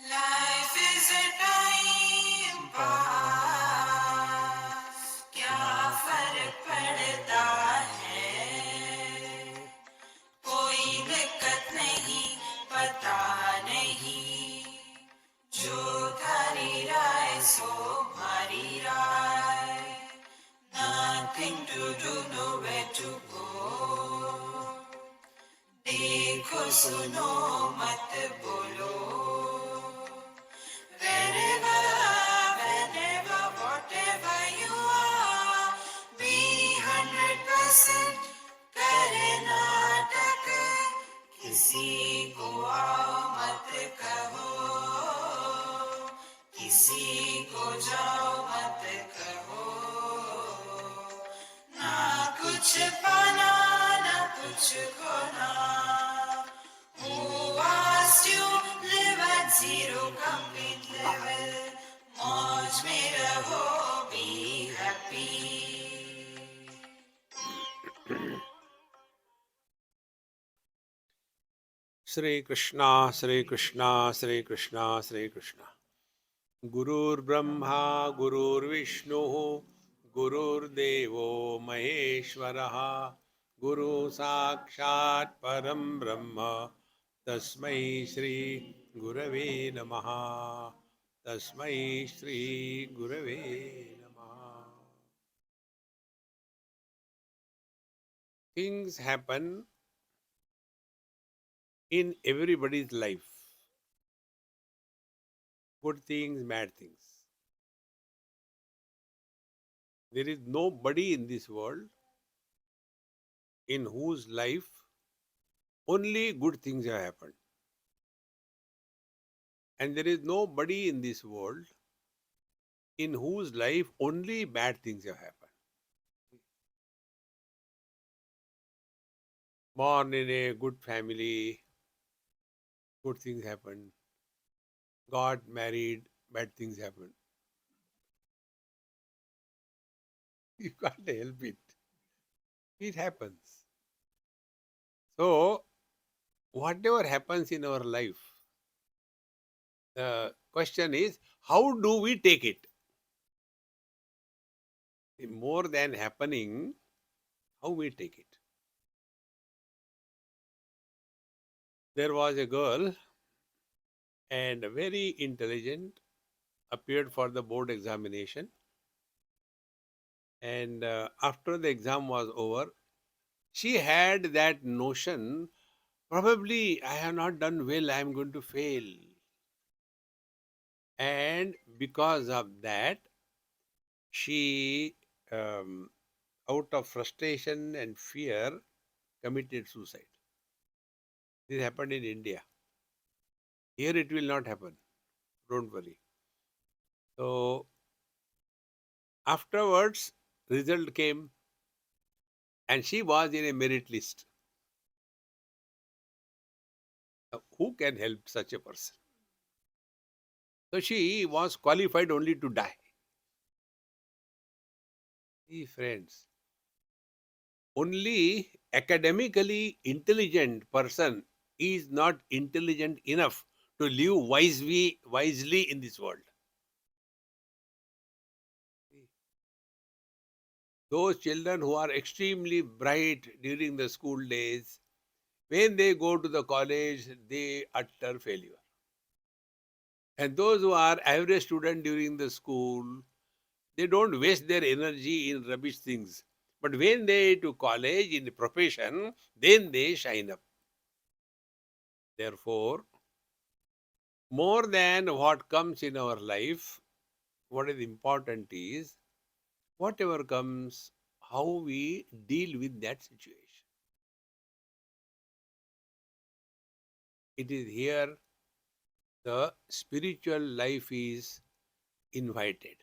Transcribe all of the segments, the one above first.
Life is a time pass, क्या फर्क पड़ता है, कोई दिक्कत नहीं, पता नहीं, जो थारी राय सो हमारी राय, nothing to do, nowhere to go, देखो सुनो मत बोलो, wherever, whenever, whatever you are, be 100% करे नाटक, किसी को आओ मत कहो, किसी को जाओ मत कहो, ना कुछ पाना ना कुछ खोना, who asked you live at zero complete level, मौज में रहो, be happy. Shri Krishna, Shri Krishna, Shri Krishna, Shri Krishna. Gurur Brahma, Gurur Vishnu, Gurur Devo Maheshwaraha, Guru Sakshat Param Brahma, Tasmai Shri Gurave Namaha, Tasmai Shri Gurave Namaha. Things happen in everybody's life. Good things, bad things. There is nobody in this world in whose life only good things have happened. And there is nobody in this world in whose life only bad things have happened. Born in a good family, good things happened. Got married, bad things happened. You can't help it. It happens. So, whatever happens in our life, the question is, how do we take it? More than happening, how we take it. There was a girl and very intelligent, appeared for the board examination, and after the exam was over, she had that notion, probably I have not done well, I am going to fail. And because of that, she, out of frustration and fear, committed suicide. This happened in India. Here it will not happen. Don't worry. So afterwards, result came, and she was in a merit list. Who can help such a person? So she was qualified only to die. See, friends, only academically intelligent person is not intelligent enough to live wisely in this world. Those children who are extremely bright during the school days, when they go to the college, they utter failure. And those who are average student during the school, they don't waste their energy in rubbish things. But when they to college in the profession, then they shine up. Therefore, more than what comes in our life, what is important is whatever comes, how we deal with that situation. It is here the spiritual life is invited.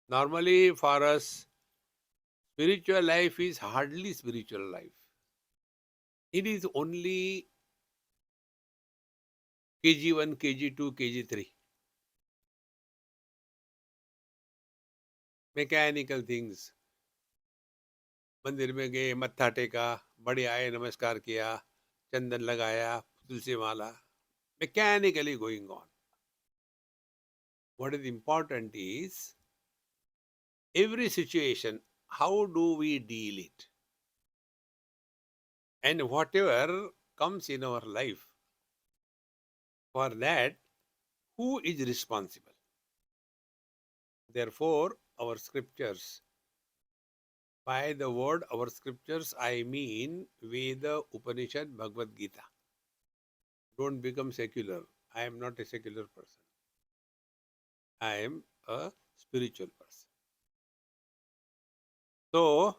Normally, for us, spiritual life is hardly spiritual life. It is only KG1, KG2, KG3. Mechanical things. मंदिर में गए, मत्था टेका, बड़े आए, नमस्कार किया, चंदन लगाया, तुलसी माला, mechanically going on. What is important is every situation, how do we deal it? And whatever comes in our life, for that, who is responsible? Therefore, our scriptures, by the word our scriptures, I mean Veda, Upanishad, Bhagavad Gita. Don't become secular. I am not a secular person. I am a spiritual person. So,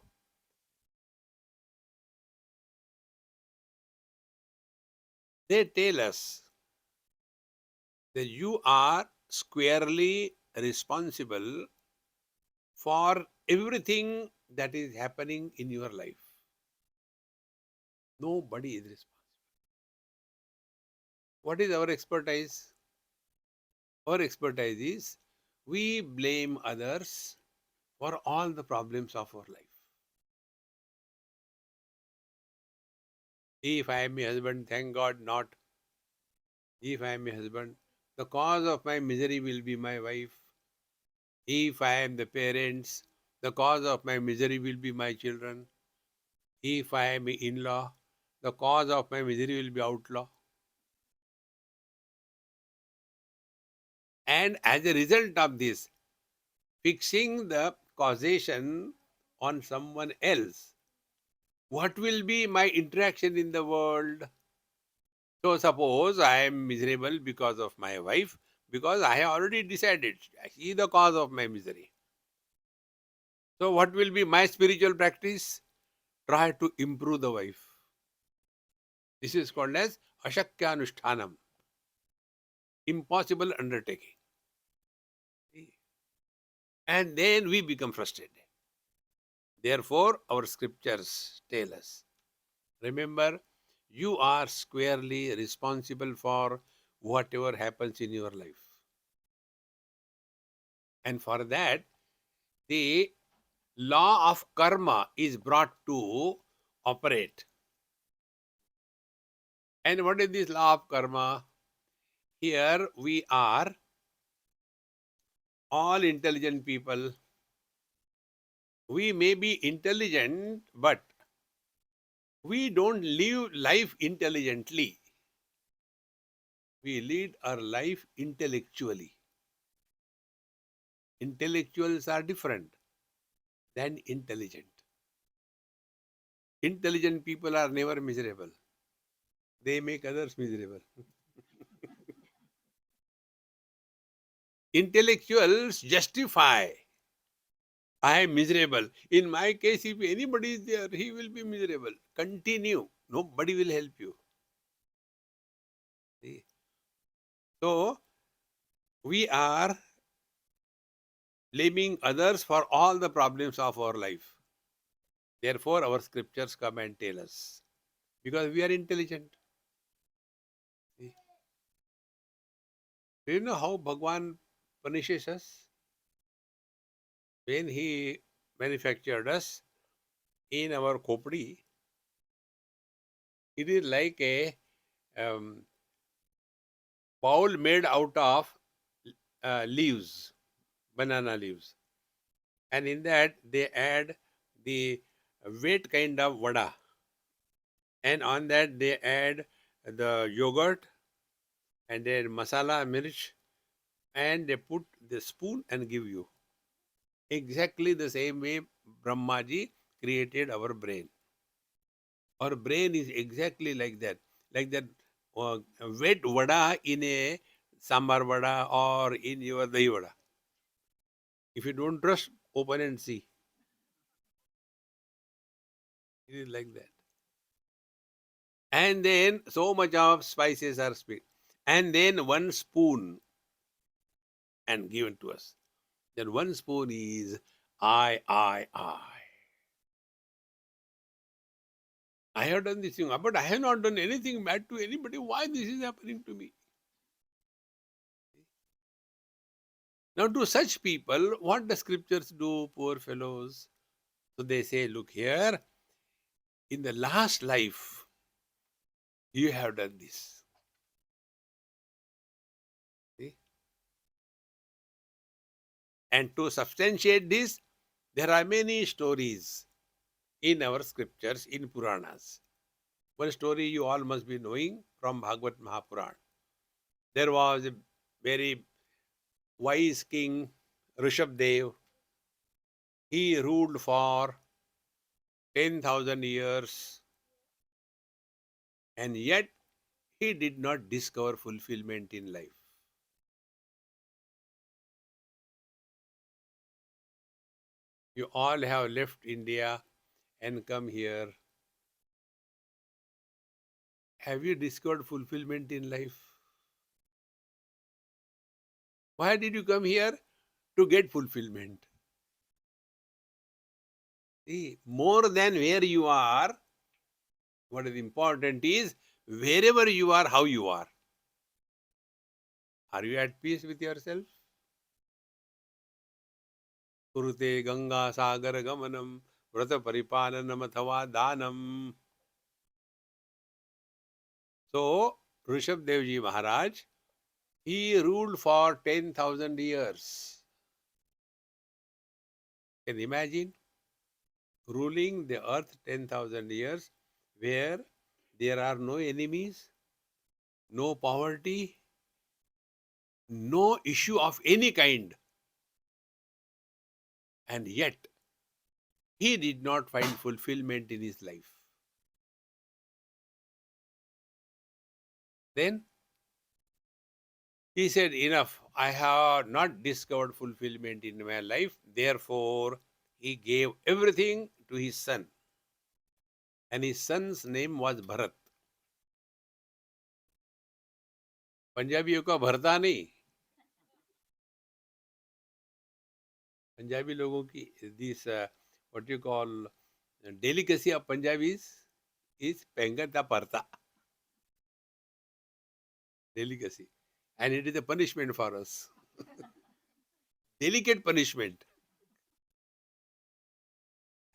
they tell us that you are squarely responsible for everything that is happening in your life. Nobody is responsible. What is our expertise? Our expertise is we blame others for all the problems of our life. If I am a husband, thank God not. If I am a husband, the cause of my misery will be my wife. If I am the parents, the cause of my misery will be my children. If I am in-law, the cause of my misery will be outlaw. And as a result of this, fixing the causation on someone else, what will be my interaction in the world? So suppose I am miserable because of my wife, because I have already decided she is the cause of my misery. So what will be my spiritual practice? Try to improve the wife. This is called as Ashakyanushtanam, impossible undertaking. And then we become frustrated. Therefore, our scriptures tell us, remember, you are squarely responsible for whatever happens in your life. And for that, the law of karma is brought to operate. And what is this law of karma? Here we are all intelligent people. We may be intelligent, but we don't live life intelligently. We lead our life intellectually. Intellectuals are different than intelligent. Intelligent people are never miserable. They make others miserable. Intellectuals justify. I am miserable. In my case, if anybody is there, he will be miserable. Continue. Nobody will help you. See? So, we are blaming others for all the problems of our life. Therefore, our scriptures come and tell us. Because we are intelligent. See? Do you know how Bhagwan punishes us? When he manufactured us in our khopdi, it is like a um, bowl made out of leaves, banana leaves. And in that, they add the wet kind of vada. And on that, they add the yogurt and then masala, mirch, and they put the spoon and give you. Exactly the same way Brahmaji created our brain. Our brain is exactly like that wet vada in a sambar vada or in your dahi vada. If you don't trust, open and see. It is like that. And then so much of spices are split. And then one spoon and given to us. Then one spoon is I. I have done this thing, but I have not done anything bad to anybody. Why this is happening to me? Now, to such people, what the scriptures do, poor fellows? So they say, look here, in the last life, you have done this. See? And to substantiate this, there are many stories in our scriptures, in Puranas. One story you all must be knowing from Bhagavad Mahapuran. There was a very wise king, Rishabdev. He ruled for 10,000 years, and yet he did not discover fulfillment in life. You all have left India and come here. Have you discovered fulfillment in life? Why did you come here? To get fulfillment. See, more than where you are, what is important is wherever you are, how you are. Are you at peace with yourself? Kurute Ganga Sagar Gamanam Vrata Paripalanam Athava Danam. So, Rishabdev Ji Maharaj, he ruled for 10,000 years. Can you imagine? Ruling the earth 10,000 years where there are no enemies, no poverty, no issue of any kind. And yet, he did not find fulfillment in his life. Then he said, enough, I have not discovered fulfillment in my life. Therefore, he gave everything to his son. And his son's name was Bharat. पंजाबियों का भरता नहीं, पंजाबी लोगों की this what you call delicacy of Punjabis is pengata parta, delicacy, and it is a punishment for us, delicate punishment.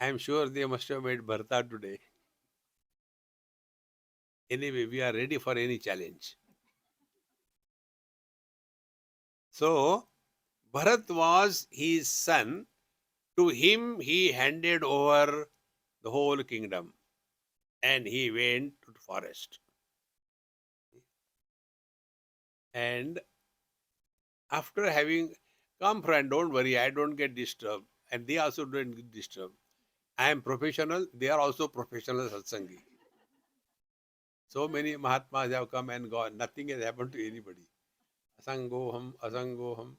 I am sure they must have made bharta today. Anyway, we are ready for any challenge. So, Bharat was his son. To him, he handed over the whole kingdom and he went to the forest. And after having, come friend, don't worry, I don't get disturbed. And they also don't get disturbed. I am professional, they are also professional satsangi. So many Mahatmas have come and gone, nothing has happened to anybody. Asangoham, asangoham.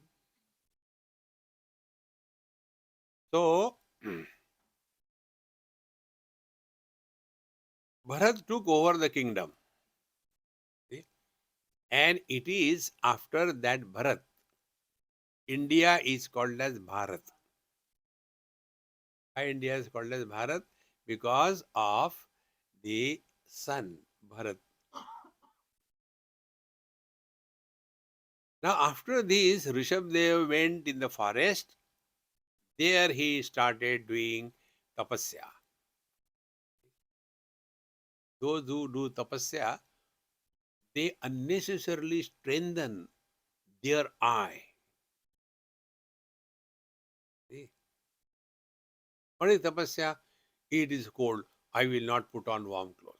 So, Bharat took over the kingdom. See? And it is after that Bharat, India is called as Bharat. Why India is called as Bharat? Because of the son, Bharat. Now, after this, Rishabdev went in the forest. There he started doing tapasya. Those who do tapasya, they unnecessarily strengthen their eye. See? What is tapasya? It is cold. I will not put on warm clothes.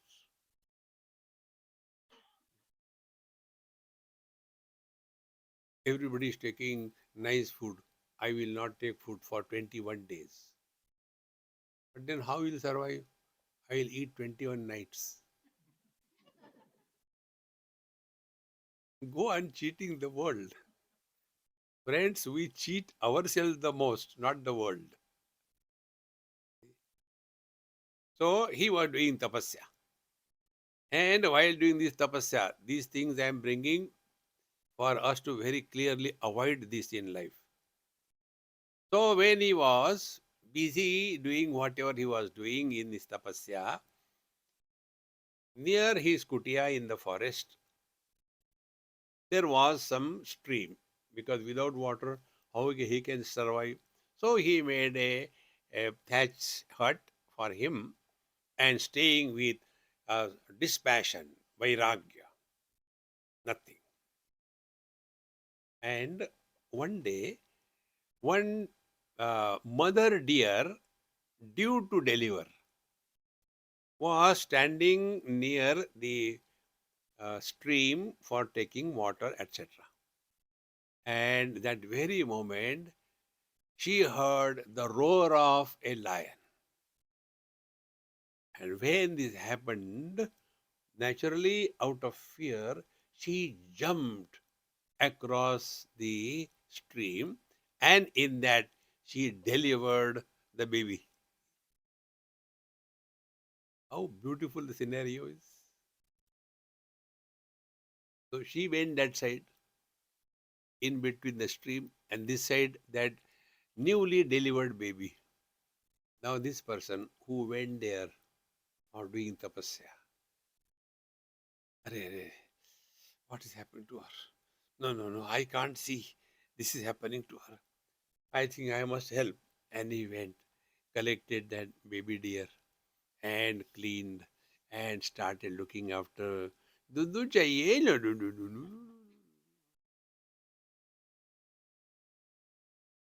Everybody is taking nice food. I will not take food for 21 days. But then how will you survive? I will eat 21 nights. Go on cheating the world. Friends, we cheat ourselves the most, not the world. So he was doing tapasya. And while doing this tapasya, these things I am bringing for us to very clearly avoid this in life. So when he was busy doing whatever he was doing in this tapasya, near his kutia in the forest, there was some stream, because without water, how he can survive? So he made a a thatched hut for him and staying with dispassion, vairagya, nothing. And one day, one mother deer due to deliver was standing near the stream for taking water, etc. And that very moment, she heard the roar of a lion. And when this happened, naturally, out of fear, she jumped across the stream, and in that, she delivered the baby. How beautiful the scenario is. So she went that side, in between the stream, and this side, that newly delivered baby. Now, this person who went there or doing tapasya, arre, arre, what is happening to her? No, no, no, I can't see. This is happening to her. I think I must help. And he went, collected that baby deer and cleaned and started looking after. Dudu chahiye, no, no, no, no, no.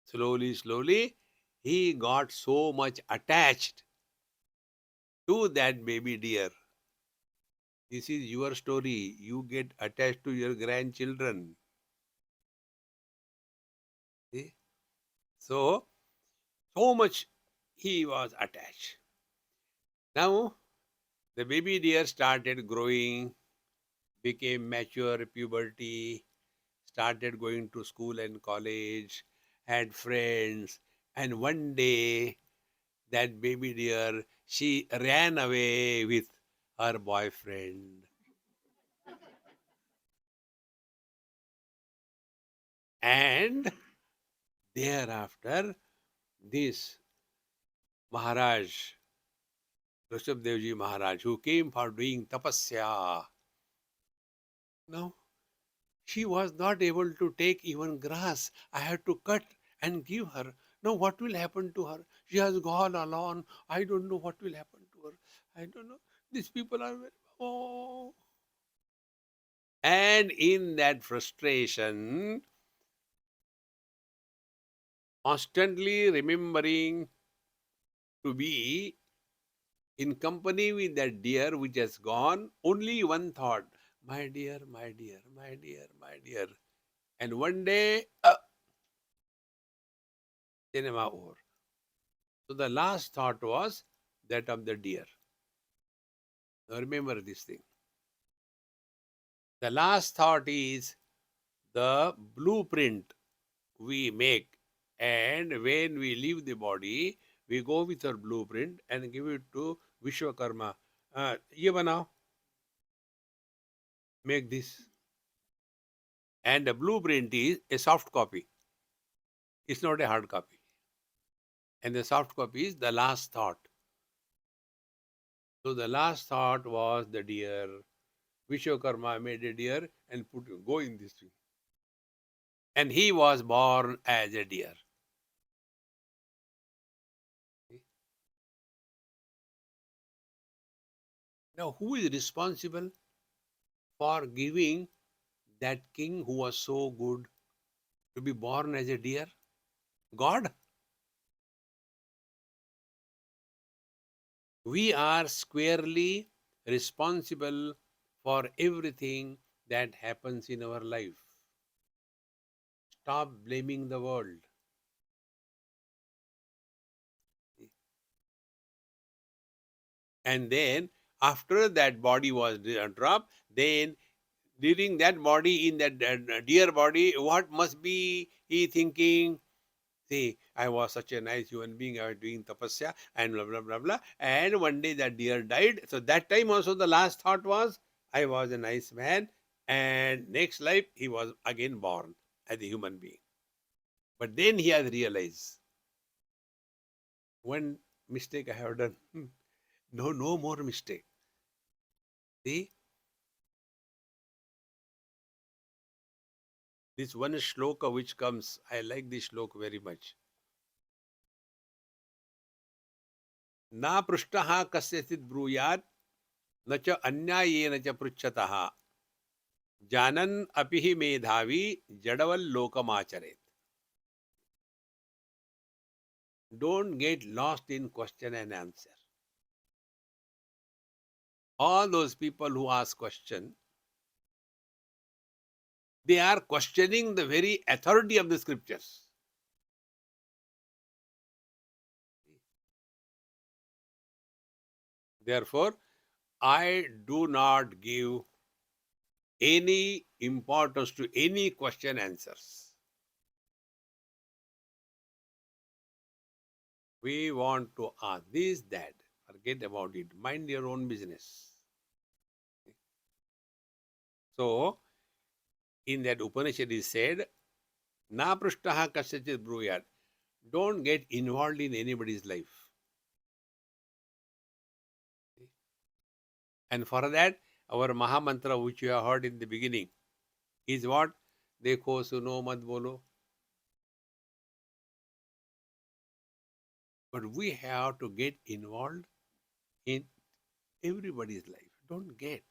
Slowly, slowly, he got so much attached to that baby deer. This is your story. You get attached to your grandchildren. See? So, so much he was attached. Now, the baby deer started growing, became mature, puberty, started going to school and college, had friends, and one day that baby deer, she ran away with her boyfriend. And thereafter, this Maharaj, Rishabh Maharaj, who came for doing tapasya, now she was not able to take even grass. I had to cut and give her. Now, what will happen to her? She has gone alone. I don't know what will happen to her. I don't know. These people are very, oh. And in that frustration, constantly remembering to be in company with that deer which has gone, only one thought, my dear, my dear, my dear, my dear. And one day, cinema over. So the last thought was that of the deer. Now remember this thing. The last thought is the blueprint we make, and when we leave the body, we go with our blueprint and give it to Vishwakarma. Ye banao, make this. And the blueprint is a soft copy. It's not a hard copy. And the soft copy is the last thought. So the last thought was the deer. Vishwakarma made a deer and put go in this thing. And he was born as a deer. Now, who is responsible for giving that king who was so good to be born as a deer? God. We are squarely responsible for everything that happens in our life. Stop blaming the world. And then, after that body was dropped, then during that body, in that deer body, what must be he thinking? See, I was such a nice human being, I was doing tapasya and blah, blah, blah, blah. And one day that deer died. So that time also the last thought was, I was a nice man. And next life, he was again born as a human being. But then he has realized, one mistake I have done. No, no more mistake. See, this one shloka which comes, I like this shloka very much. ना पृष्टः कस्यचित् ब्रूयात् न च अन्यायेन च पृच्छतः जानन् अपि हि मेधावी जडवल्लोकमाचरेत्. Don't get lost in question and answer. All those people who ask question, they are questioning the very authority of the scriptures. Therefore, I do not give any importance to any question answers. We want to ask this, that. Forget about it. Mind your own business. So, in that Upanishad is said, Na prishtaha kasyachit bruyat. Don't get involved in anybody's life. And for that, our Maha Mantra, which you have heard in the beginning, is what? Dekho suno mat bolo. But we have to get involved in everybody's life. Don't get.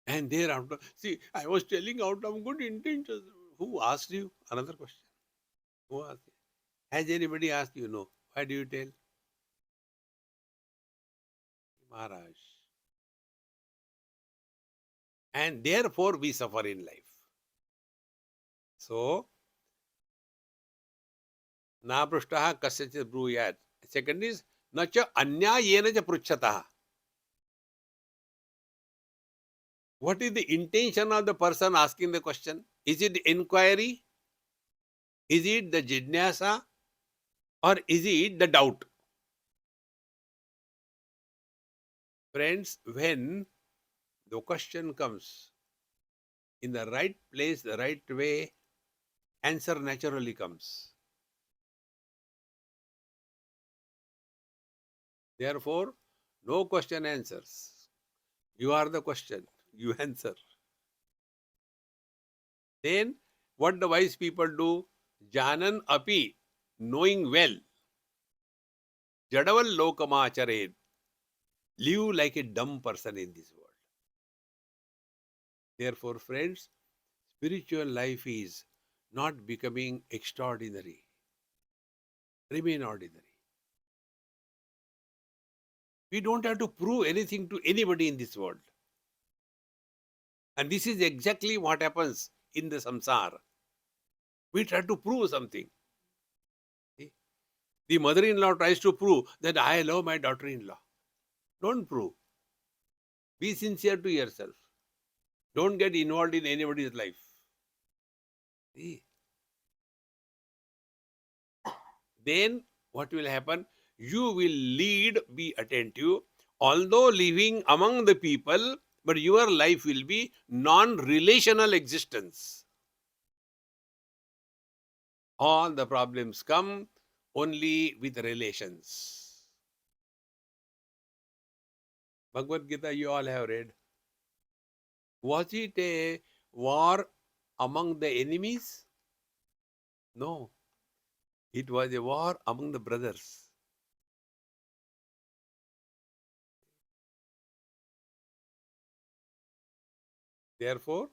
And thereafter, see, I was telling out of good intentions. Who asked you? Another question. Who asked you? Has anybody asked you? No. Why do you tell? Maharaj. And therefore we suffer in life. So, na prishtaha kasyachit bruyat. Second is, na cha anyayena cha pruchhataha. What is the intention of the person asking the question? Is it inquiry? Is it the jidnyasa? Or is it the doubt? Friends, when the question comes in the right place, the right way, answer naturally comes. Therefore, no question answers. You are the question, you answer. Then, what the wise people do? Janan api, knowing well. Jadaval lokamachared. Live like a dumb person in this world. Therefore, friends, spiritual life is not becoming extraordinary. Remain ordinary. We don't have to prove anything to anybody in this world. And this is exactly what happens in the samsara. We try to prove something. See? The mother-in-law tries to prove that I love my daughter-in-law. Don't prove. Be sincere to yourself. Don't get involved in anybody's life. See? Then what will happen? You will lead, be attentive, although living among the people, but your life will be non-relational existence. All the problems come only with relations. Bhagavad Gita you all have read. Was it a war among the enemies? No. It was a war among the brothers. Therefore,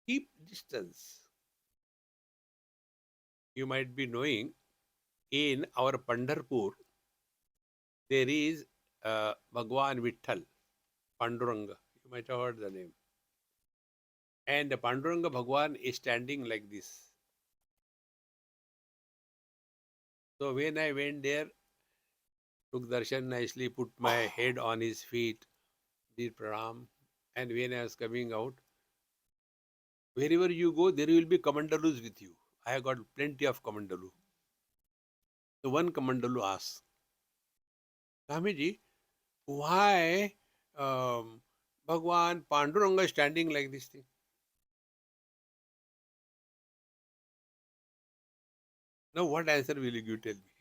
keep distance. You might be knowing in our Pandharpur, there is Bhagwan Vitthal, Panduranga. You might have heard the name. And the Panduranga Bhagwan is standing like this. So when I went there, took darshan nicely, put my head on his feet, did pranam, and when I was coming out, wherever you go, there will be Kamandalus with you. I have got plenty of Kamandalu. So one Kamandalu asks, Swamiji, why Bhagwan Panduranga is standing like this thing? Now what answer will you give? Tell me.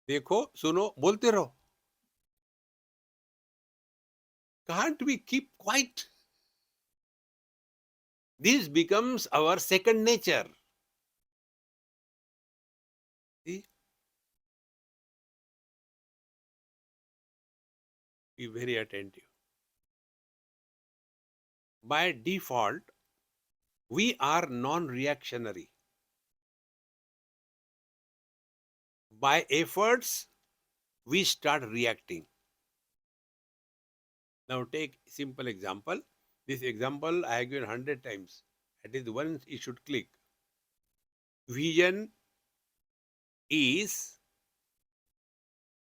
देखो सुनो बोलते रहो. Can't we keep quiet? This becomes our second nature. See? Be very attentive. By default, we are non-reactionary. By efforts, we start reacting. Now take simple example. This example I have given 100 times. At least once it should click. Vision is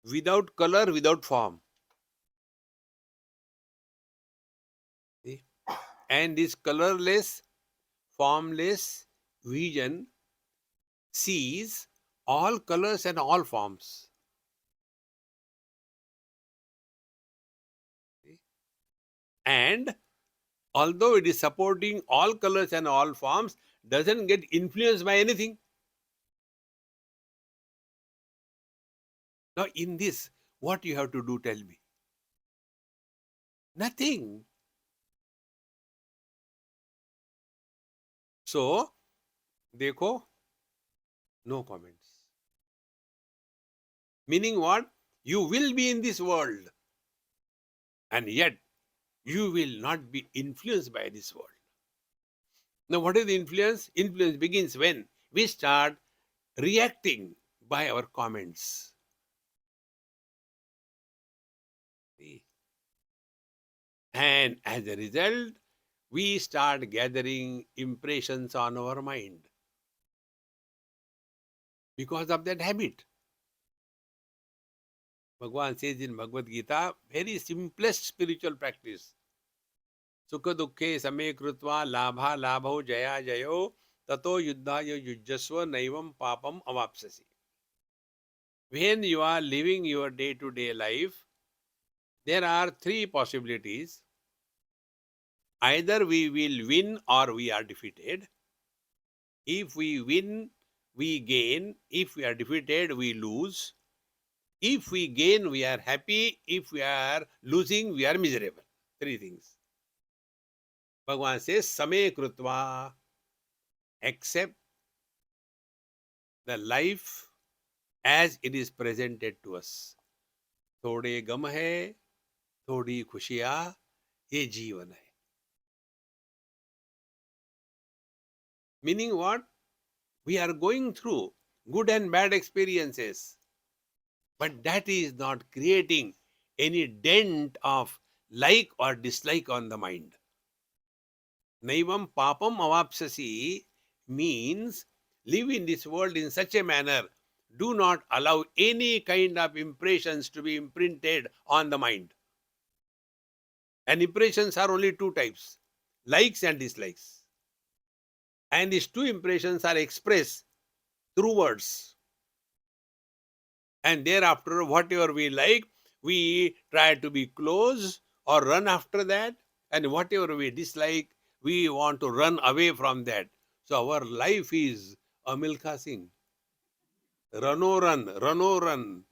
without color, without form. See? And this colorless, formless vision sees all colors and all forms. See? And although it is supporting all colors and all forms, doesn't get influenced by anything. Now, in this, what you have to do, tell me? Nothing. So, देखो, no comments. Meaning what? You will be in this world, and yet you will not be influenced by this world. Now, what is the influence? Influence begins when we start reacting by our comments. See? And as a result, we start gathering impressions on our mind because of that habit. Bhagwan says in Bhagavad Gita, very simplest spiritual practice. Sukha dukhe same krutva labha labho jaya jayo tato yuddhaya yujjasva naivam papam avapsasi. When you are living your day-to-day life, there are three possibilities. Either we will win or we are defeated. If we win, we gain. If we are defeated, we lose. If we gain, we are happy. If we are losing, we are miserable. Three things. Bhagavan says, Same krutva, accept the life as it is presented to us. थोड़े गम है, थोड़ी खुशियाँ, ये जीवन है. Meaning what? We are going through good and bad experiences. But that is not creating any dent of like or dislike on the mind. Naivam papam avapsasi means live in this world in such a manner. Do not allow any kind of impressions to be imprinted on the mind. And impressions are only two types, likes and dislikes. And these two impressions are expressed through words. And thereafter, whatever we like, we try to be close or run after that. And whatever we dislike, we want to run away from that. So our life is a Milkha Singh. Run, oh run, run, oh run.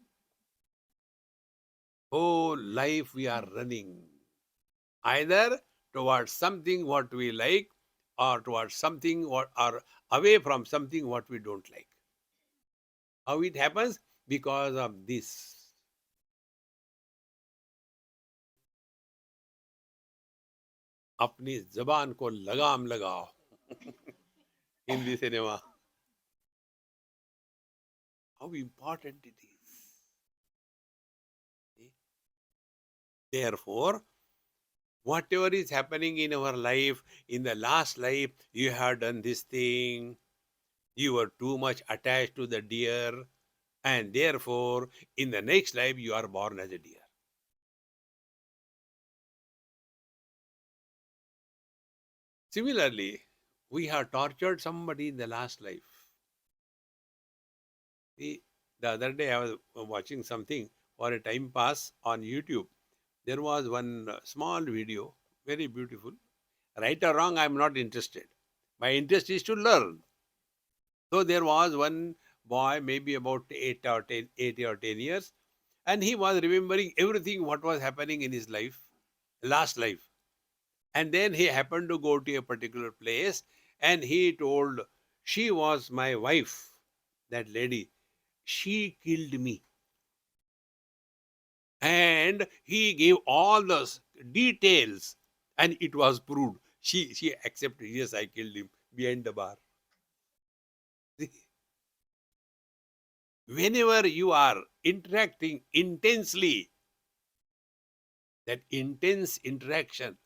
Whole life we are running. Either towards something what we like, or towards something what, or away from something what we don't like. How it happens? Because of this. अपनी जबान को लगाम लगाओ. Hindi cinema. How important it is. See? Therefore, whatever is happening in our life, in the last life, you have done this thing, you were too much attached to the deer, and therefore, in the next life, you are born as a deer. Similarly, we have tortured somebody in the last life. See, the other day I was watching something for a time pass on YouTube. There was one small video, very beautiful. Right or wrong, I am not interested. My interest is to learn. So there was one boy, maybe about 8 or 10 years, and he was remembering everything what was happening in his life, last life. And then he happened to go to a particular place and he told, she was my wife, that lady. She killed me. And he gave all the details and it was proved. She accepted, yes, I killed him behind the bar. Whenever you are interacting intensely, that intense interaction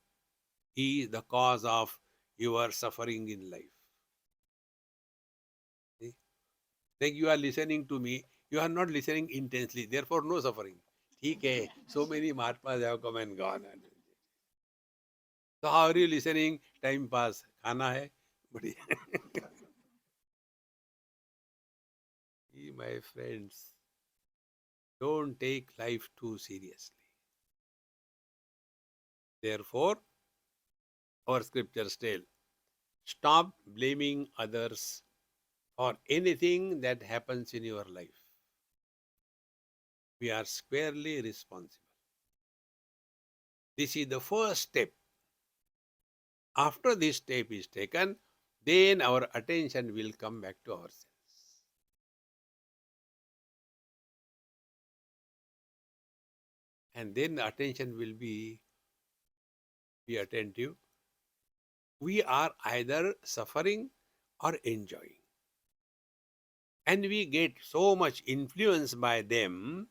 is the cause of your suffering in life. See? Like you are listening to me, you are not listening intensely, therefore no suffering. Okay, so many Mahatmas have come and gone. So how are you listening? Time pass. Khana hai? Badhiya. My friends, don't take life too seriously. Therefore, our scriptures tell, stop blaming others for anything that happens in your life. We are squarely responsible. This is the first step. After this step is taken, then our attention will come back to ourselves. And then the attention will be attentive. We are either suffering or enjoying. And we get so much influence by them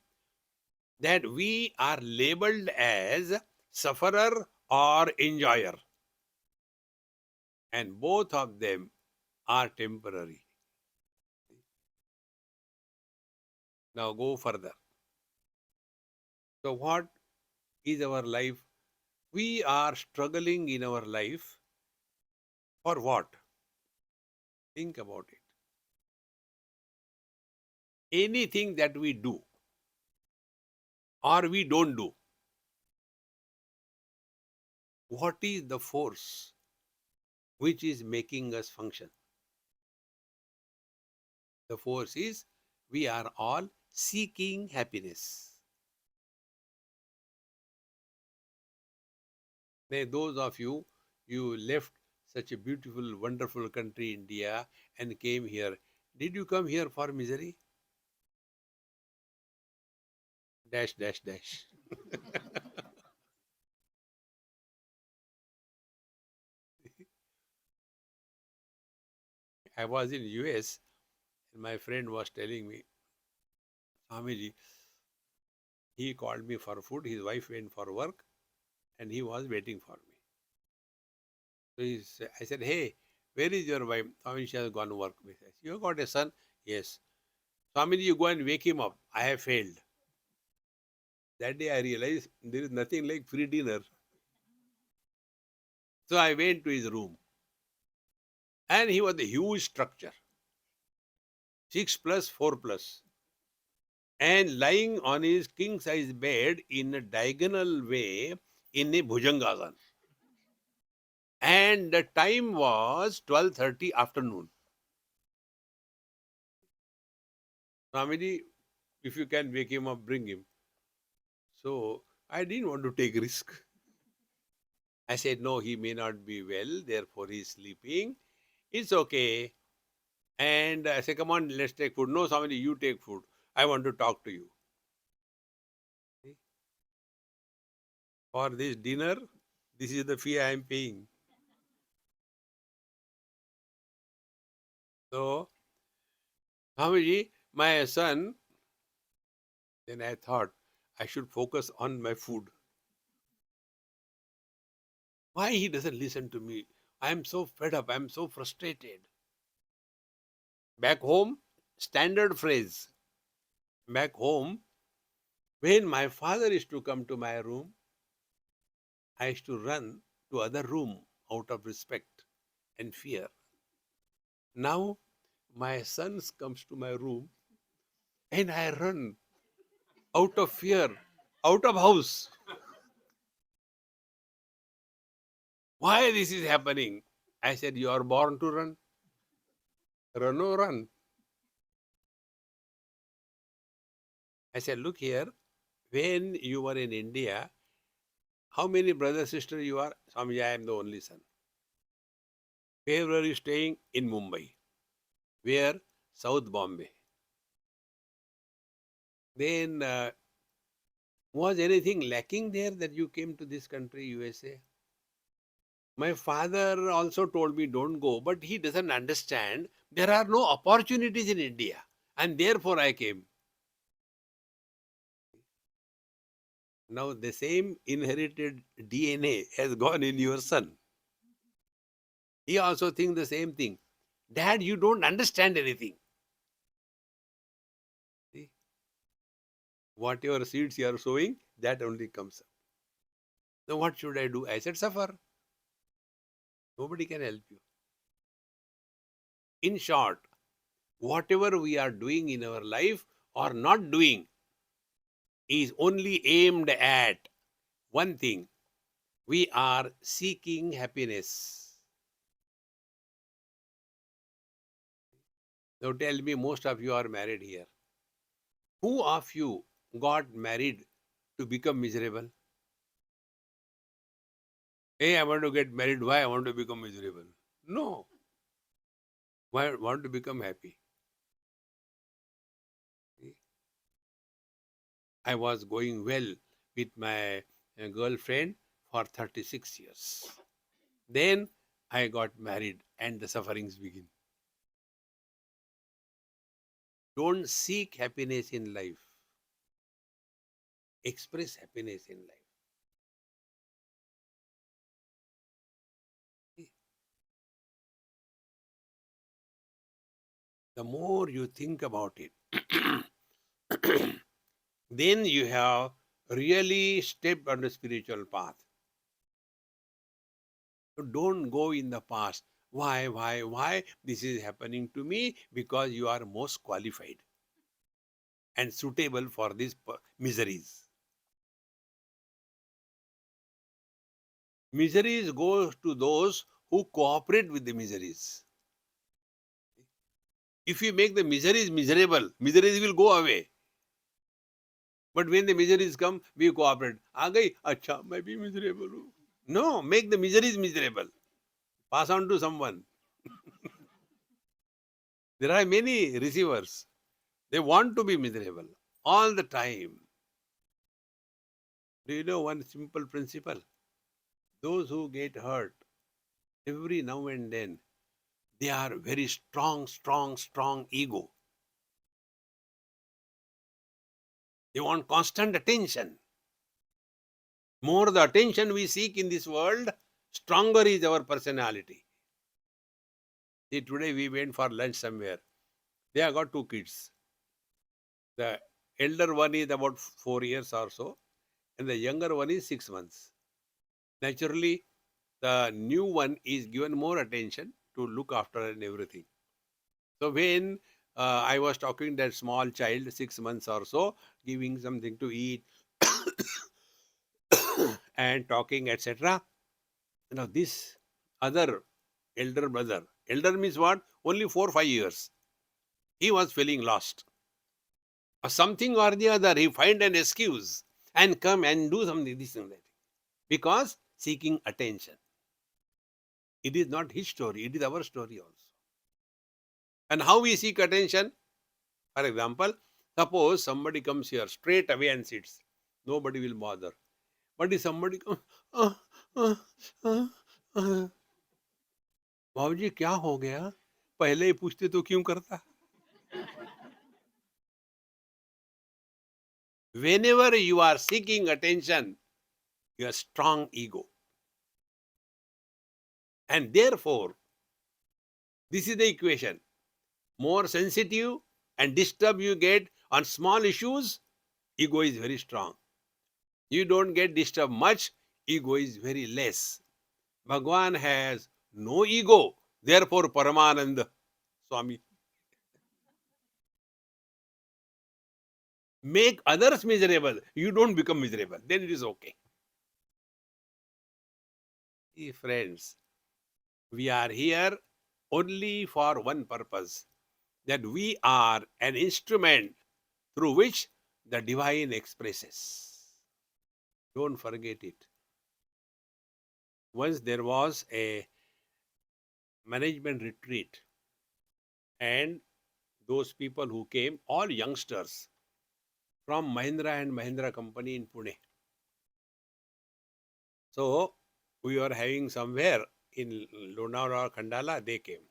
that we are labeled as sufferer or enjoyer. And both of them are temporary. Now go further. So what is our life? We are struggling in our life for what? Think about it. Anything that we do or we don't do, what is the force which is making us function? The force is we are all seeking happiness. Now, those of you, you left such a beautiful, wonderful country, India, and came here. Did you come here for misery? Dash, dash, dash. I was in US and my friend was telling me, Swamiji, he called me for food. His wife went for work and he was waiting for me. So I said, hey, where is your wife? Swamiji, she has gone to work. He says, you got a son? Yes. Swamiji, you go and wake him up. I have failed. That day I realized there is nothing like free dinner. So I went to his room. And he was a huge structure. 6 plus 4 plus. And lying on his king size bed in a diagonal way in a bhujangasana. And the time was 12:30 afternoon. Swamiji, if you can wake him up, bring him. So I didn't want to take risk. I said, no, he may not be well, therefore he's sleeping. It's okay. And I said, come on, let's take food. No, Swamiji, you take food. I want to talk to you. For this dinner, this is the fee I am paying. So, Swamiji, my son, then I thought I should focus on my food. Why he doesn't listen to me? I am so fed up. I am so frustrated. Back home, standard phrase. Back home, when my father is to come to my room, I used to run to other room out of respect and fear. Now, my son comes to my room and I run out of fear, out of house. Why this is happening? I said, you are born to run. Run or run. I said, look here, when you were in India, How many brothers, sister you are? Swami, I am the only son. Where were you staying? In Mumbai. Where? South Bombay. Then, was anything lacking there that you came to this country, USA? My father also told me don't go, but he doesn't understand there are no opportunities in India, and therefore I came. Now the same inherited DNA has gone in your son. He also thinks the same thing. Dad, you don't understand anything. See, whatever seeds you are sowing, that only comes up. So what should I do? I said, suffer. Nobody can help you. In short, whatever we are doing in our life or not doing is only aimed at one thing. We are seeking happiness. Now tell me, most of you are married here. Who of you got married to become miserable? Hey, I want to get married. Why? I want to become miserable. No. Why? I want to become happy. I was going well with my girlfriend for 36 years. Then I got married and the sufferings begin. Don't seek happiness in life. Express happiness in life. The more you think about it, then you have really stepped on the spiritual path. So don't go in the past. Why? This is happening to me because you are most qualified and suitable for these miseries. Miseries go to those who cooperate with the miseries. If you make the miseries miserable, miseries will go away. But when the miseries come, we cooperate. आ गई, अच्छा मैं भी miserable हूँ. No, make the miseries miserable. Pass on to someone. There are many receivers. They want to be miserable all the time. Do you know one simple principle? Those who get hurt every now and then, they are very strong ego. They want constant attention. More the attention we seek in this world, stronger is our personality. See, today we went for lunch somewhere. They have got two kids. The elder one is about 4 years or so, and the younger one is 6 months. Naturally, the new one is given more attention to look after and everything. So when I was talking that small child, 6 months or so, giving something to eat and talking, etc. Now this other elder brother, elder means what? Only 4 5 years. He was feeling lost. Or something or the other, he find an excuse and come and do something, this and that. Because seeking attention. It is not his story, it is our story also. And how we seek attention? For example, suppose somebody comes here straight away and sits. Nobody will bother. But if somebody comes, uh, uh, uh, uh, बाबूजी क्या हो गया? पहले ही पूछते तो क्यों करता? Whenever you are seeking attention, you have strong ego. And therefore, this is the equation. More sensitive and disturbed you get on small issues, ego is very strong. You don't get disturbed much, ego is very less. Bhagwan has no ego, therefore Paramananda Swami. Make others miserable, you don't become miserable, then it is okay. See, friends, we are here only for one purpose, that we are an instrument through which the divine expresses. Don't forget it. Once there was a management retreat, and those people who came, all youngsters from Mahindra and Mahindra company in Pune. So we were having somewhere in Lonavala or Khandala, they came.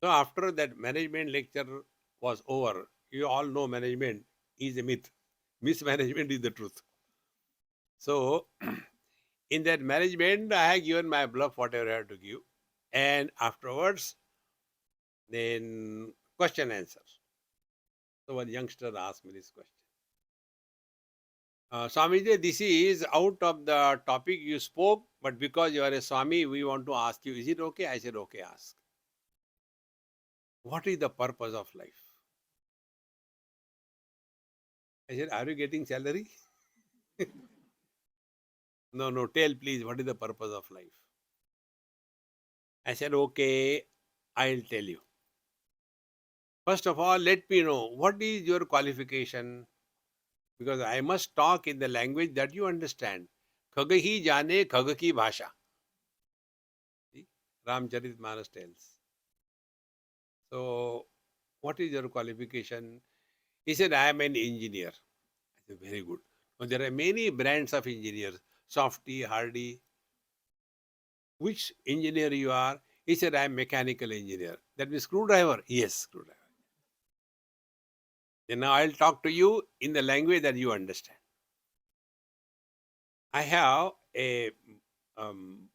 So after that management lecture was over, you all know management is a myth. Mismanagement is the truth. So in that management, I have given my bluff, whatever I have to give. And afterwards, then question answer. So one youngster asked me this question. Swamiji, this is out of the topic you spoke, but because you are a Swami, we want to ask you, is it okay? I said, okay, ask. What is the purpose of life? I said, are you getting salary? No, no, tell please, what is the purpose of life? I said, okay, I'll tell you. First of all, let me know what is your qualification, because I must talk in the language that you understand. Khag hi jane khag ki bhasha. See? Ramcharitmanas tells. So, what is your qualification? He said, I am an engineer. I said, very good. Now, there are many brands of engineers, Softy, Hardy. Which engineer you are? He said, I am mechanical engineer. That means screwdriver? Yes, screwdriver. Then now I'll talk to you in the language that you understand. I have a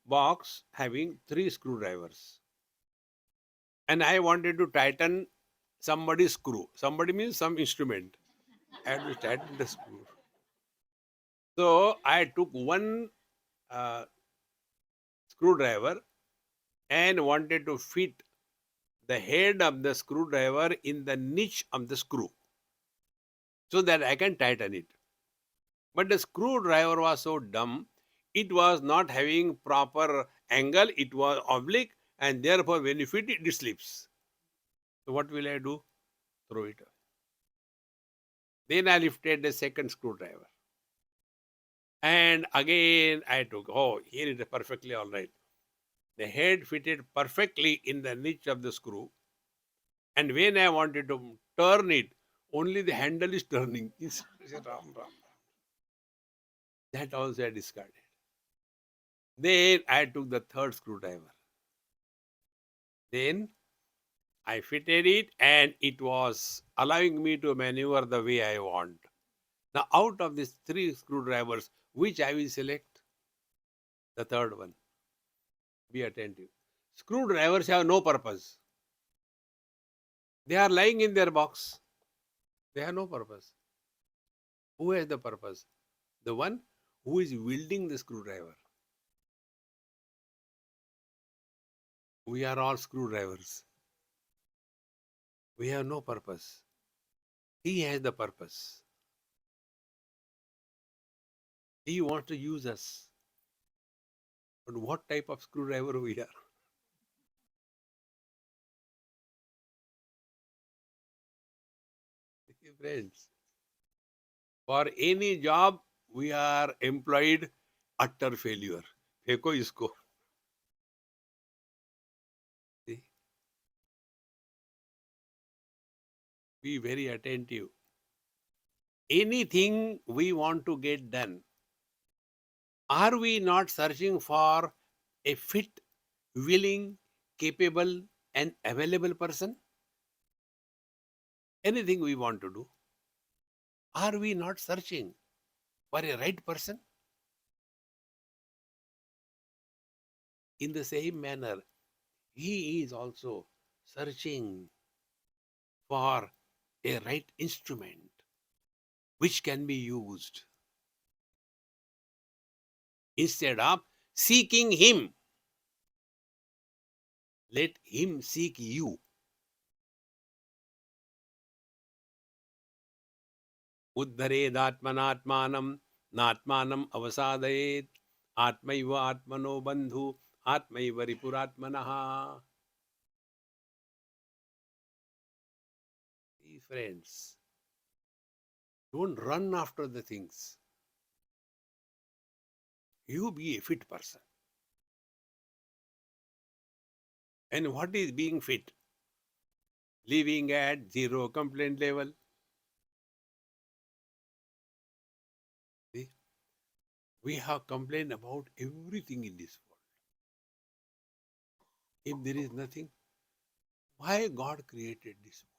box having 3 screwdrivers. And I wanted to tighten somebody's screw. Somebody means some instrument. I had to tighten the screw. So I took one uh, screwdriver and wanted to fit the head of the screwdriver in the niche of the screw so that I can tighten it. But the screwdriver was so dumb, it was not having proper angle, it was oblique, and therefore when you fit it, it slips. So what will I do? Throw it away. Then I lifted the second screwdriver. And again I took, oh, here it is perfectly all right. The head fitted perfectly in the niche of the screw. And when I wanted to turn it, only the handle is turning. Ram, Ram. That also I discarded. Then I took the third screwdriver. Then I fitted it and it was allowing me to maneuver the way I want. Now, out of these 3 screwdrivers, which I will select? The third one. Be attentive. Screwdrivers have no purpose. They are lying in their box. They have no purpose. Who has the purpose? The one who is wielding the screwdriver. We are all screwdrivers. We have no purpose. He has the purpose. He wants to use us. But what type of screwdriver we are? Friends, for any job, we are employed utter failure. फेंको इसको. See? Be very attentive. Anything we want to get done, are we not searching for a fit, willing, capable, and available person? Anything we want to do, are we not searching for a right person? In the same manner, he is also searching for a right instrument which can be used. Instead of seeking him, let him seek you. Uddharedatmanatmanam natmanam avasadayet atmaiva atmano bandhu atmaiva ripuratmanaha. Friends, don't run after the things. You be a fit person. And what is being fit? Living at zero complaint level. See, we have complained about everything in this world. If there is nothing, why God created this world?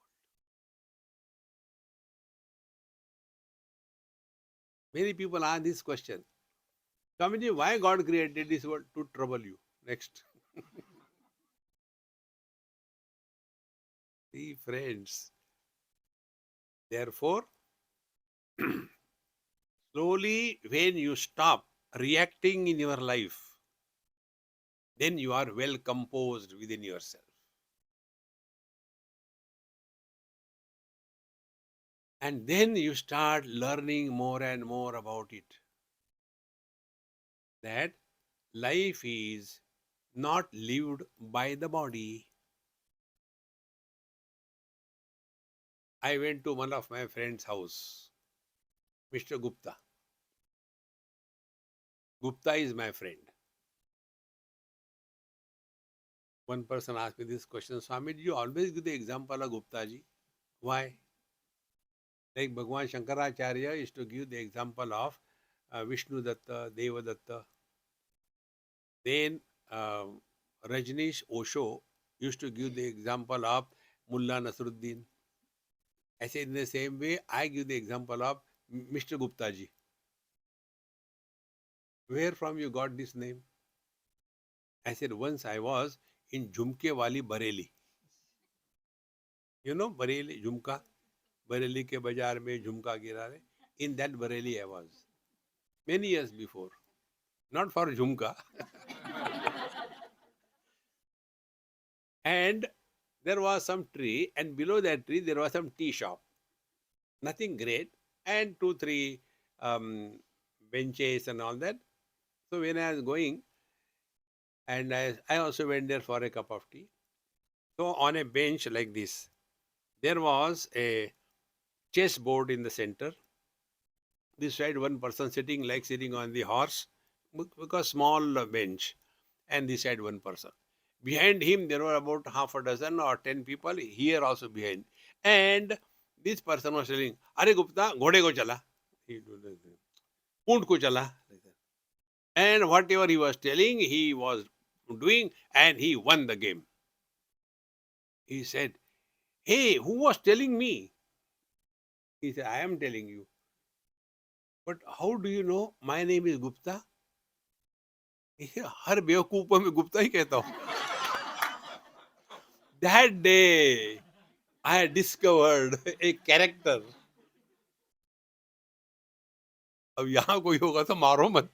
Many people ask this question. Swamiji, why God created this world? To trouble you. Next. See, friends. Therefore, slowly, when you stop reacting in your life, then you are well composed within yourself. And then you start learning more and more about it. That life is not lived by the body. I went to one of my friend's house, Mr. Gupta. Gupta is my friend. One person asked me this question, Swami, you always give the example of Gupta ji. Why? Like Bhagwan Shankaracharya is to give the example of Vishnu Datta, Deva Datta. Then Rajneesh Osho used to give the example of Mullah Nasruddin. I said in the same way, I give the example of Mr. Gupta ji. Where from you got this name? I said, once I was in Jhumke Wali Bareilly. You know Bareilly, Jhumka? Bareilly ke bazaar mein Jhumka gira rahe. In that Bareilly I was. Many years before. Not for Jhumka. And there was some tree, and below that tree there was some tea shop. Nothing great. And two, three um, benches and all that. So when I was going, and I also went there for a cup of tea. So on a bench like this, there was a chessboard in the center. This side one person sitting like sitting on the horse, because small bench, and this side one person. Behind him there were about half a dozen or 10 people, here also behind. And this person was telling, Are Gupta, घोड़े को चला. He do like that. ऊंट को चला. Like that. And whatever he was telling, he was doing, and he won the game. He said, Hey, who was telling me? He said, I am telling you. But how do you know my name is Gupta? He said, हर बेवकूफ को मैं गुप्ता ही कहता हूँ. That day, I discovered a character. अब यहाँ कोई होगा तो मारो मत.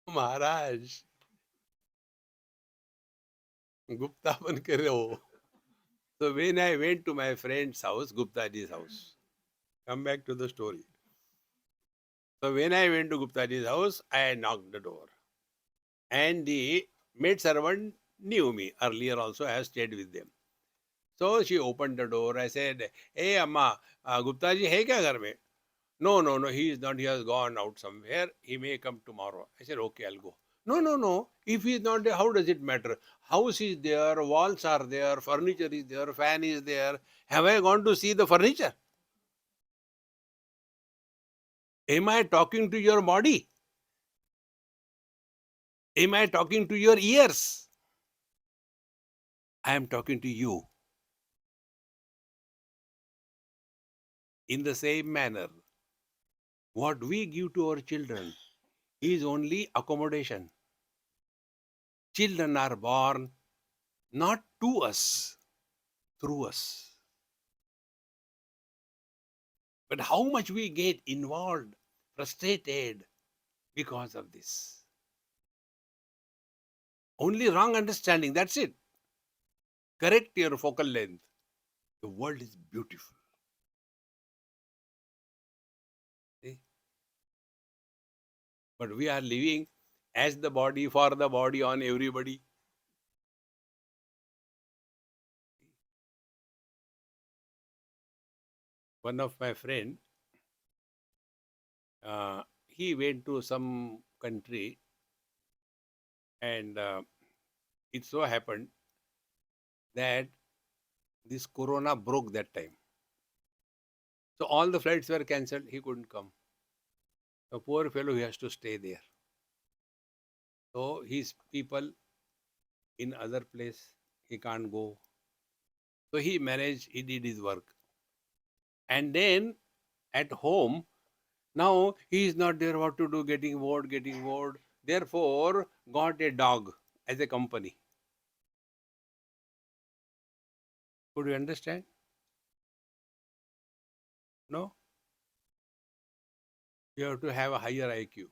महाराज गुप्ता बन के रहो. So when I went to my friend's house, Guptaji's house, come back to the story. So when I went to Guptaji's house, I knocked the door. And the maid servant knew me. Earlier also I have stayed with them. So she opened the door. I said, Hey Amma, Gupta ji hai kya ghar mein? No, no, no, he is not. He has gone out somewhere. He may come tomorrow. I said, okay, I'll go. No, no, no. If he is not there, how does it matter? House is there, walls are there, furniture is there, fan is there. Have I gone to see the furniture? Am I talking to your body? Am I talking to your ears? I am talking to you. In the same manner, what we give to our children is only accommodation. Children are born not to us, through us. But how much we get involved, frustrated because of this. Only wrong understanding, that's it. Correct your focal length. The world is beautiful. See? But we are living as the body, for the body, on everybody. One of my friend, he went to some country, and it so happened that this corona broke that time. So all the flights were cancelled. He couldn't come. The poor fellow, he has to stay there. So his people in other place, he can't go. So he managed, he did his work. And then at home, now he is not there what to do, getting bored. Therefore, got a dog as a company. Could you understand? No? You have to have a higher IQ.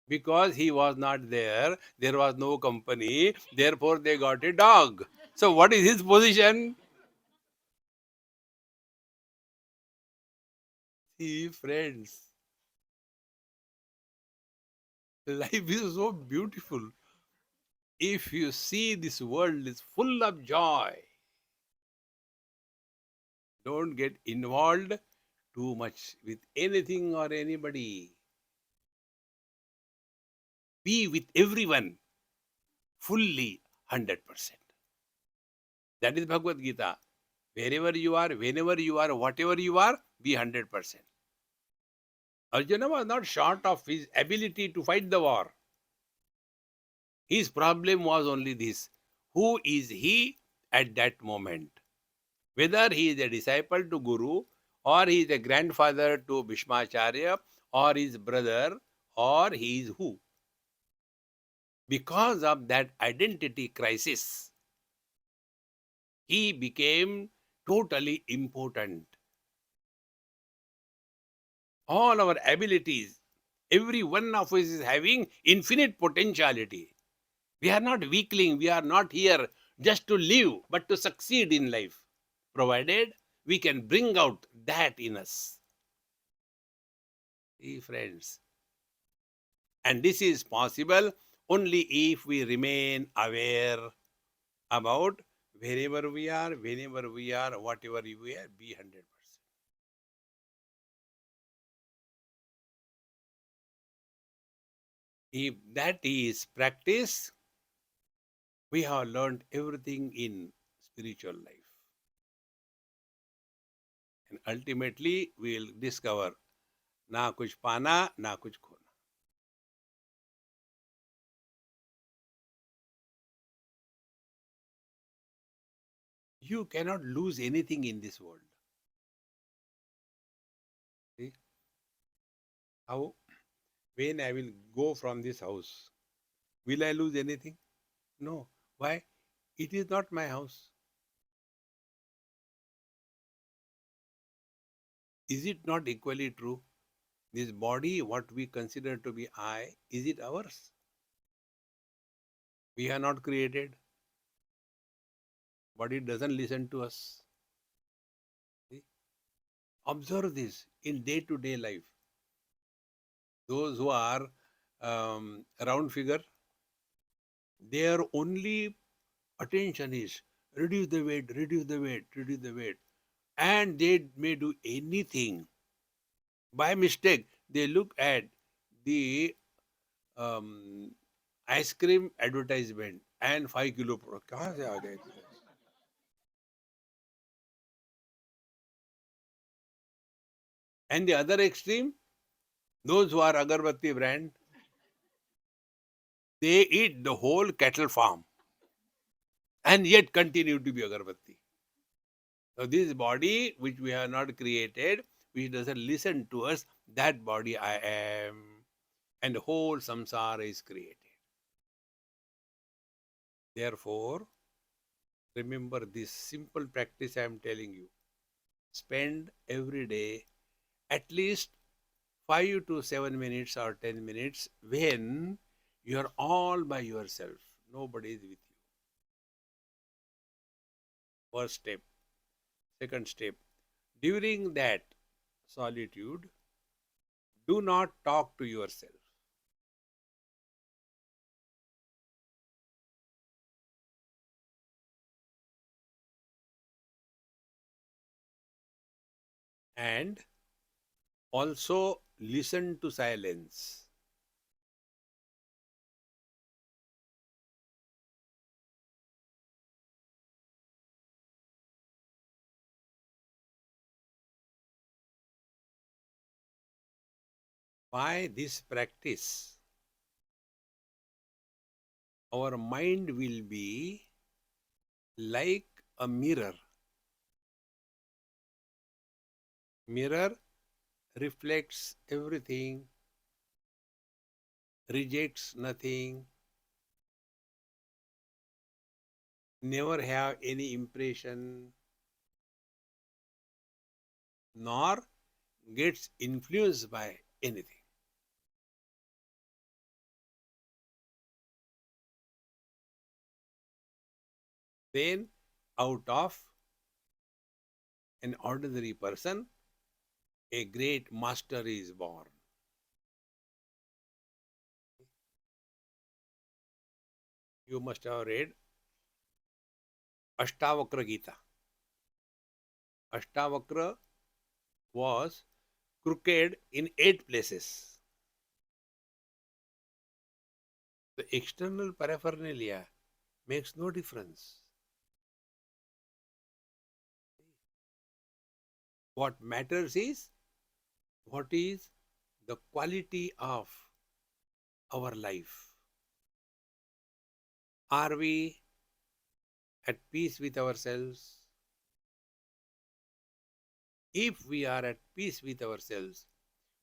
Because he was not there was no company, therefore they got a dog. So what is his position? See, friends, life is so beautiful. If you see this world is full of joy, don't get involved too much with anything or anybody. Be with everyone fully 100%. That is Bhagavad Gita. Wherever you are, whenever you are, whatever you are, be 100%. Arjuna was not short of his ability to fight the war. His problem was only this: who is he at that moment? Whether he is a disciple to Guru, or he is a grandfather to Bhishmacharya, or his brother, or he is who? Because of that identity crisis, he became totally impotent. All our abilities, every one of us is having infinite potentiality. We are not weakling, we are not here just to live, but to succeed in life, provided we can bring out that in us. See, friends, and this is possible only if we remain aware about wherever we are, whenever we are, whatever we are, be 100%. If that is practice, we have learned everything in spiritual life. And ultimately, we will discover na kuch pana, na kuch khona. You cannot lose anything in this world. See? How? When I will go from this house, will I lose anything? No. Why? It is not my house. Is it not equally true? This body, what we consider to be I, is it ours? We are not created. Body doesn't listen to us. See? Observe this in day-to-day life. Those who are round figure, their only attention is reduce the weight, reduce the weight, reduce the weight. And they may do anything. By mistake, they look at the um, ice cream advertisement and 5 kilo कहाँ से आ गए इतने? And the other extreme, those who are agarbatti brand, they eat the whole cattle farm and yet continue to be agarbatti. So this body which we have not created, which doesn't listen to us, that body I am, and the whole samsara is created. Therefore, remember this simple practice I am telling you. Spend every day at least 5 to 7 minutes or 10 minutes when you are all by yourself. Nobody is with you. First step. Second step. During that solitude, do not talk to yourself. And also listen to silence. By this practice, our mind will be like a mirror. Mirror reflects everything, rejects nothing, never have any impression, nor gets influenced by anything. Then, out of an ordinary person, a great master is born. You must have read Ashtavakra Gita. Ashtavakra was crooked in 8 places. The external paraphernalia makes no difference. What matters is what is the quality of our life. Are we at peace with ourselves? If we are at peace with ourselves,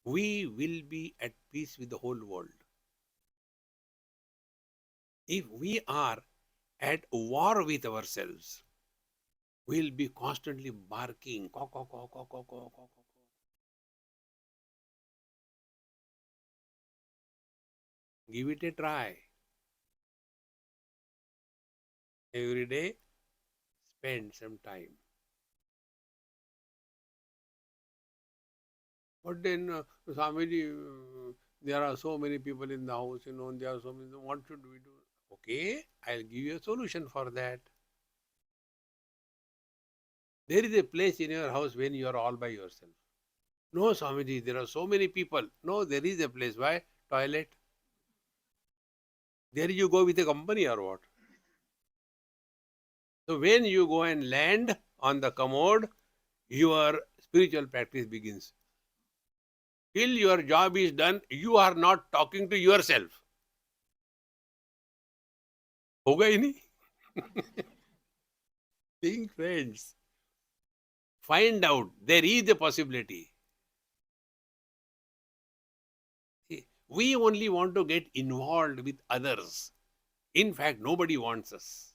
we will be at peace with the whole world. If we are at war with ourselves, we'll be constantly barking, caw, caw, caw, caw, caw, caw, caw, caw. Give it a try. Every day, spend some time. But then, Swamiji, there are so many people in the house, there are so many, what should we do? Okay, I'll give you a solution for that. There is a place in your house when you are all by yourself. No, Swamiji, there are so many people. No, there is a place. Why? Toilet. There you go with a company or what? So when you go and land on the commode, your spiritual practice begins. Till your job is done, you are not talking to yourself. होगा ही नहीं. Think, friends. Find out there is a possibility. See, we only want to get involved with others. In fact, nobody wants us.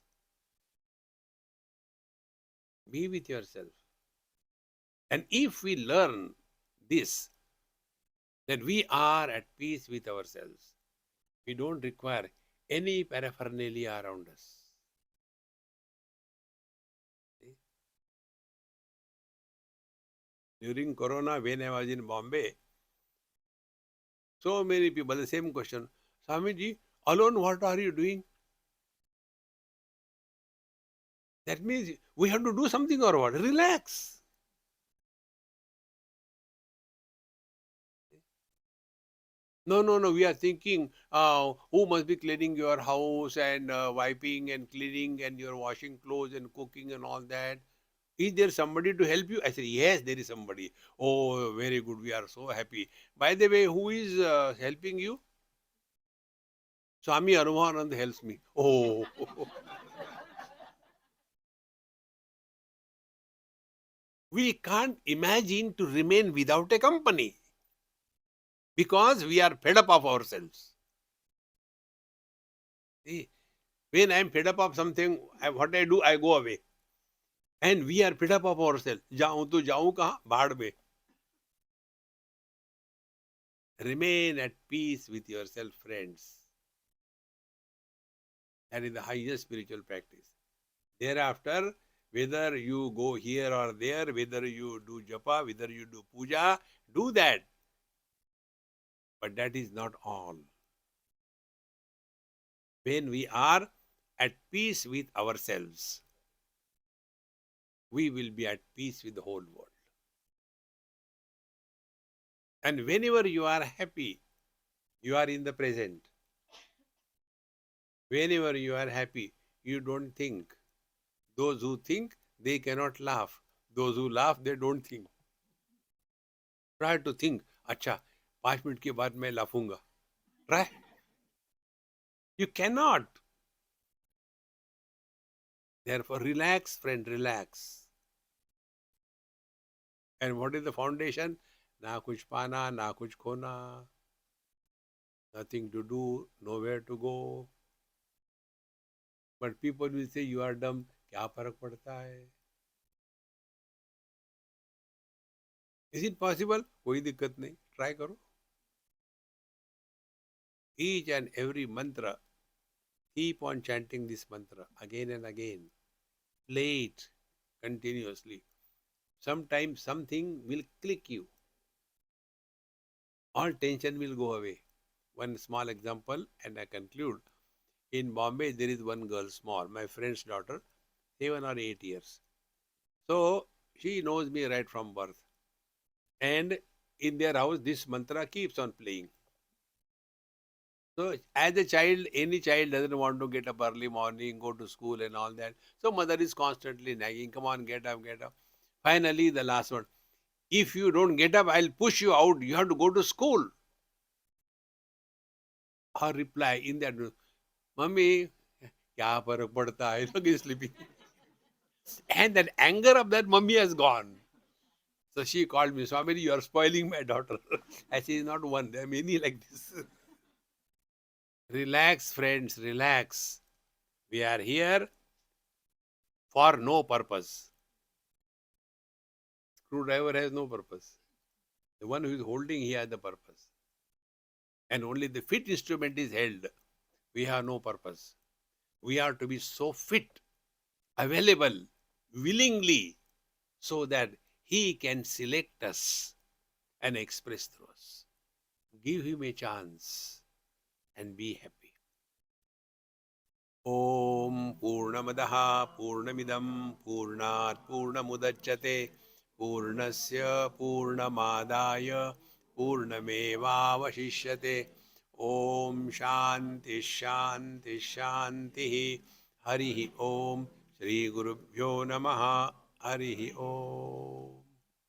Be with yourself. And if we learn this, that we are at peace with ourselves, we don't require any paraphernalia around us. See? During Corona, when I was in Bombay, so many people, the same question, Swamiji, alone what are you doing? That means we have to do something or what? Relax. No, no, no. We are thinking who must be cleaning your house and wiping and cleaning and you're washing clothes and cooking and all that. Is there somebody to help you? I said, yes, there is somebody. Oh, very good. We are so happy. By the way, who is helping you? Swami Arumanand helps me. Oh, we can't imagine to remain without a company because we are fed up of ourselves. See, when I am fed up of something, what I do, I go away. And we are fed up of ourselves. जाऊं तो जाऊं कहाँ? भाड़ में. Remain at peace with yourself, friends. That is the highest spiritual practice. Thereafter, whether you go here or there, whether you do japa, whether you do puja, do that. But that is not all. When we are at peace with ourselves, we will be at peace with the whole world. And whenever you are happy, you are in the present. Whenever you are happy, you don't think. Those who think, they cannot laugh. Those who laugh, they don't think. Try to think, अच्छा 5 minute के बाद मैं लाफूंगा. Try. You cannot. Therefore, relax, friend, relax. And what is the foundation? ना कुछ पाना, ना कुछ खोना. Nothing to do, nowhere to go. But people will say you are dumb. क्या फर्क पड़ता है? Is it possible? कोई दिक्कत नहीं. Try करो. Each and every mantra, keep on chanting this mantra again and again. Play it continuously. Sometimes something will click you. All tension will go away. One small example, and I conclude. In Bombay, there is one girl, small, my friend's daughter, 7 or 8 years. So she knows me right from birth. And in their house, this mantra keeps on playing. So as a child, any child doesn't want to get up early morning, go to school and all that. So mother is constantly nagging, come on, get up, get up. Finally, the last one, if you don't get up, I'll push you out. You have to go to school. Her reply in that, Mummy, kya farak padta hai? Look, he's sleeping. And that anger of that mummy has gone. So she called me, Swami, you are spoiling my daughter. I say, not one, there are many like this. Relax, friends, relax. We are here for no purpose. Screwdriver has no purpose. The one who is holding, he has the purpose. And only the fit instrument is held. We have no purpose. We are to be so fit, available, willingly, so that he can select us and express through us. Give him a chance and be happy. ॐ पूर्णमदः पूर्णमिदं पूर्णात् पूर्णमुदच्यते पूर्णस्य पूर्णमादाय पूर्णमेवावशिष्यते ॐ शान्ति शान्ति शान्तिः हरिः ॐ श्रीगुरुभ्यो नमः हरिः ॐ